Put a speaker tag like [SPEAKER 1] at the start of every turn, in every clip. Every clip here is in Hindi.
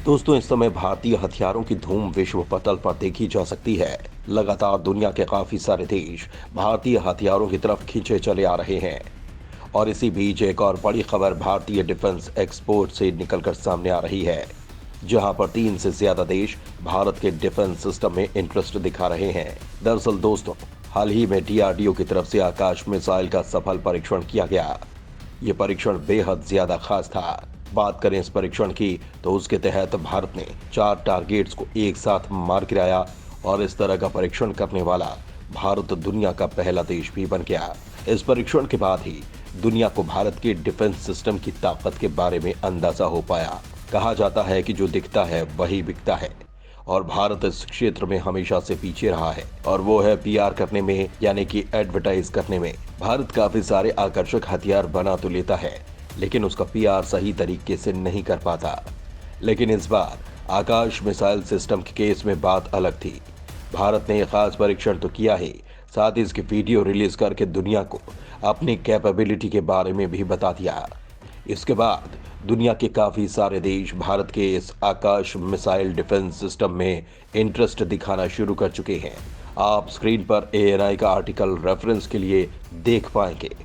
[SPEAKER 1] दोस्तों, इस समय भारतीय हथियारों की धूम विश्व पटल पर देखी जा सकती है। लगातार दुनिया के काफी सारे देश भारतीय हथियारों की तरफ खींचे चले आ रहे हैं। और इसी बीच एक और बड़ी खबर भारतीय डिफेंस एक्सपोर्ट से निकलकर सामने आ रही है, जहां पर 3 से ज्यादा देश भारत के डिफेंस सिस्टम में इंटरेस्ट दिखा रहे हैं। दरअसल दोस्तों, हाल ही में डीआरडीओ की तरफ से आकाश मिसाइल का सफल परीक्षण किया गया। ये परीक्षण बेहद ज्यादा खास था। बात करें इस परीक्षण की, तो उसके तहत भारत ने 4 टारगेट्स को एक साथ मार गिराया और इस तरह का परीक्षण करने वाला भारत दुनिया का पहला देश भी बन गया। इस परीक्षण के बाद ही दुनिया को भारत के डिफेंस सिस्टम की ताकत के बारे में अंदाजा हो पाया। कहा जाता है कि जो दिखता है वही बिकता है, और भारत इस क्षेत्र में हमेशा से पीछे रहा है, और वो है पीआर करने में, यानी कि एडवर्टाइज करने में। भारत काफी सारे आकर्षक हथियार बना तो लेता है, लेकिन उसका पीआर सही तरीके से नहीं कर पाता। लेकिन इस बार आकाश मिसाइल सिस्टम के केस में बात अलग थी। भारत ने खास परीक्षण तो किया ही, साथ ही इसकी वीडियो रिलीज करके दुनिया को अपनी कैपेबिलिटी के बारे में भी बता दिया। इसके बाद दुनिया के काफी सारे देश भारत के इस आकाश मिसाइल डिफेंस सिस्टम में इंटरेस्ट दिखाना शुरू कर चुके हैं। आप स्क्रीन पर एएनआई का आर्टिकल रेफरेंस के लिए देख पाएंगे,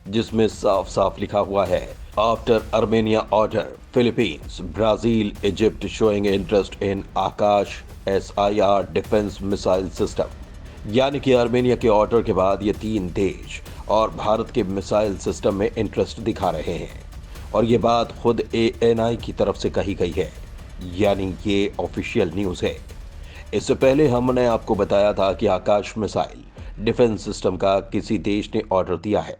[SPEAKER 1] जिसमें साफ साफ लिखा हुआ है, after Armenia order Philippines Brazil Egypt showing interest in Akash SIR defence missile system. यानी कि आर्मेनिया के ऑर्डर के बाद ये 3 देश और भारत के मिसाइल सिस्टम में इंटरेस्ट दिखा रहे हैं। और ये बात खुद ANI की तरफ से कही गई है, यानी ये ऑफिशियल न्यूज़ है। इससे पहले हमने आपको बताया था कि आकाश मिसाइल डिफेंस सिस्टम का किसी देश ने ऑर्डर दिया है,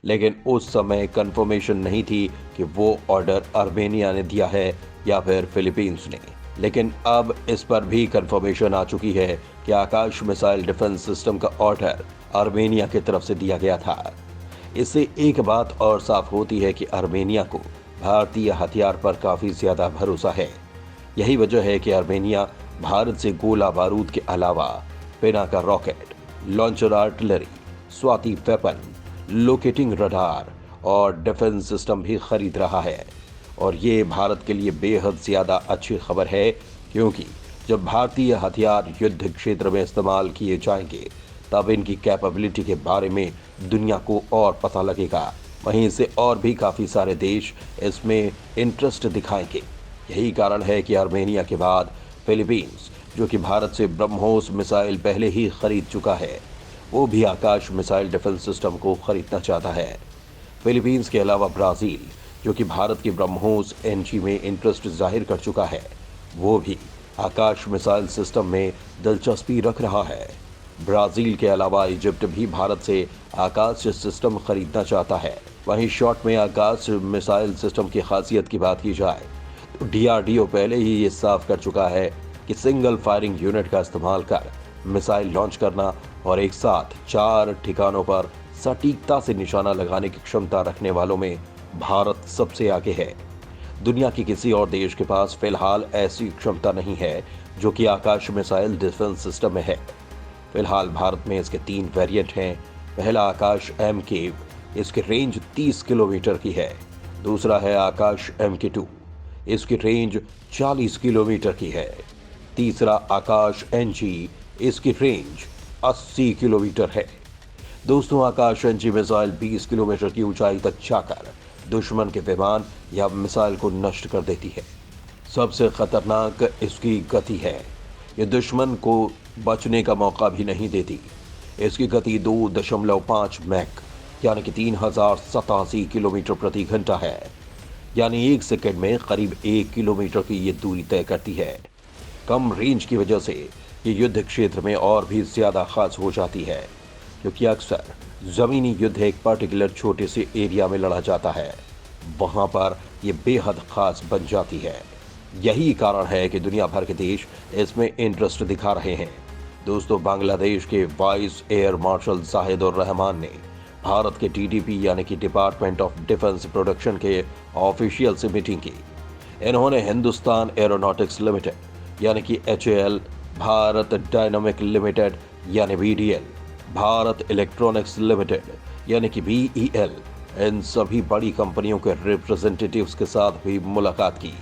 [SPEAKER 1] लेकिन उस समय कंफर्मेशन नहीं थी कि वो ऑर्डर आर्मेनिया ने दिया है या फिर फिलीपींस ने। लेकिन अब इस पर भी कंफर्मेशन आ चुकी है कि आकाश मिसाइल डिफेंस सिस्टम का ऑर्डर आर्मेनिया की तरफ से दिया गया था। इससे एक बात और साफ होती है कि आर्मेनिया को भारतीय हथियार पर काफी ज्यादा भरोसा है। यही वजह है कि आर्मेनिया भारत से गोला बारूद के अलावा Pinaka rocket, launcher artillery, Swati weapon, locating radar और डिफेंस सिस्टम भी खरीद रहा है। और ये भारत के लिए बेहद ज्यादा अच्छी खबर है, क्योंकि जब भारतीय हथियार युद्ध क्षेत्र में इस्तेमाल किए जाएंगे, तब इनकी कैपेबिलिटी के बारे में दुनिया को और पता लगेगा। वहीं से और भी काफी सारे देश इसमें इंटरेस्ट दिखाएंगे। यही कारण है कि आर्मेनिया के बाद फिलीपींस, जो कि भारत से ब्रह्मोस मिसाइल पहले ही खरीद चुका है, वो भी आकाश मिसाइल डिफेंस सिस्टम को खरीदना चाहता है। फिलीपींस के अलावा ब्राजील, जो कि भारत की ब्रह्मोस NG में इंटरेस्ट जाहिर कर चुका है, वो भी आकाश मिसाइल सिस्टम में दिलचस्पी रख रहा है। ब्राजील के अलावा इजिप्ट भी भारत से आकाश सिस्टम खरीदना चाहता है। वहीं शॉर्ट में आकाश मिसाइल सिस्टम की खासियत की बात की जाए, तो DRDO पहले ही ये साफ कर चुका है कि सिंगल फायरिंग यूनिट का इस्तेमाल कर मिसाइल लॉन्च करना और एक साथ 4 ठिकानों पर सटीकता से निशाना लगाने की क्षमता रखने वालों में भारत सबसे आगे है। दुनिया के किसी और देश के पास फिलहाल ऐसी क्षमता नहीं है जो कि आकाश मिसाइल डिफेंस सिस्टम में है। फिलहाल भारत में इसके 3 वेरिएंट हैं। पहला आकाश MK, इसकी रेंज 30 किलोमीटर की है। दूसरा है आकाश MK2, इसकी रेंज 40 किलोमीटर की है। तीसरा आकाश NG, इसकी रेंज 80 किलोमीटर है। दोस्तों, आकाश NG मिसाइल 20 किलोमीटर की ऊंचाई तक जाकर दुश्मन के विमान या मिसाइल को नष्ट कर देती है। सबसे खतरनाक इसकी गति है। ये दुश्मन को बचने का मौका भी नहीं देती। इसकी गति 2.5 मैक यानी कि 3087 किलोमीटर प्रति घंटा है। यानी 1 सेकंड में करीब 1 किलोमीटर की ये दूरी तय करती है। कम रेंज की वजह से ये युद्ध क्षेत्र में और भी ज्यादा खास हो जाती है, क्योंकि अक्सर जमीनी युद्ध एक पर्टिकुलर छोटे से एरिया में लड़ा जाता है, वहां पर ये बेहद खास बन जाती है। यही कारण है कि दुनिया भर के देश इसमें इंटरेस्ट दिखा रहे हैं। दोस्तों, बांग्लादेश के वाइस एयर मार्शल जाहिदुर रहमान ने भारत के TDP यानी कि डिपार्टमेंट ऑफ डिफेंस प्रोडक्शन के ऑफिशियल से मीटिंग की। इन्होंने हिंदुस्तान एरोनॉटिक्स लिमिटेड यानी कि HAL, भारत डायनामिक लिमिटेड यानी VDL, भारत इलेक्ट्रॉनिक्स लिमिटेड यानी कि BEL, इन सभी बड़ी कंपनियों के रिप्रेजेंटेटिव्स के साथ भी मुलाकात की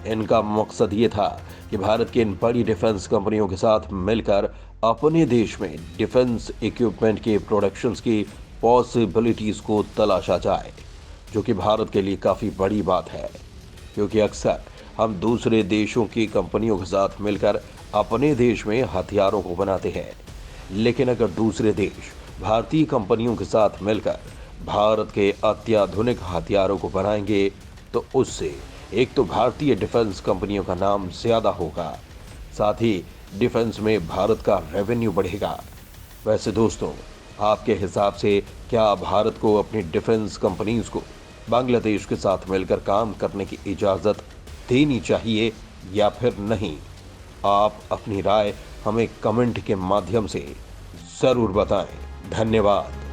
[SPEAKER 1] इनका मकसद ये था कि भारत की इन बड़ी डिफेंस कंपनियों के साथ मिलकर अपने देश में डिफेंस इक्विपमेंट के प्रोडक्शंस की पॉसिबिलिटीज को तलाशा जाए, जो कि भारत के लिए काफ़ी बड़ी बात है, क्योंकि अक्सर हम दूसरे देशों की कंपनियों के साथ मिलकर अपने देश में हथियारों को बनाते हैं। लेकिन अगर दूसरे देश भारतीय कंपनियों के साथ मिलकर भारत के अत्याधुनिक हथियारों को बनाएंगे, तो उससे एक तो भारतीय डिफेंस कंपनियों का नाम ज्यादा होगा, साथ ही डिफेंस में भारत का रेवेन्यू बढ़ेगा। वैसे दोस्तों, आपके हिसाब से क्या भारत को अपनी डिफेंस कंपनीज को बांग्लादेश के साथ मिलकर काम करने की इजाज़त देनी चाहिए या फिर नहीं? आप अपनी राय हमें कमेंट के माध्यम से ज़रूर बताएं। धन्यवाद।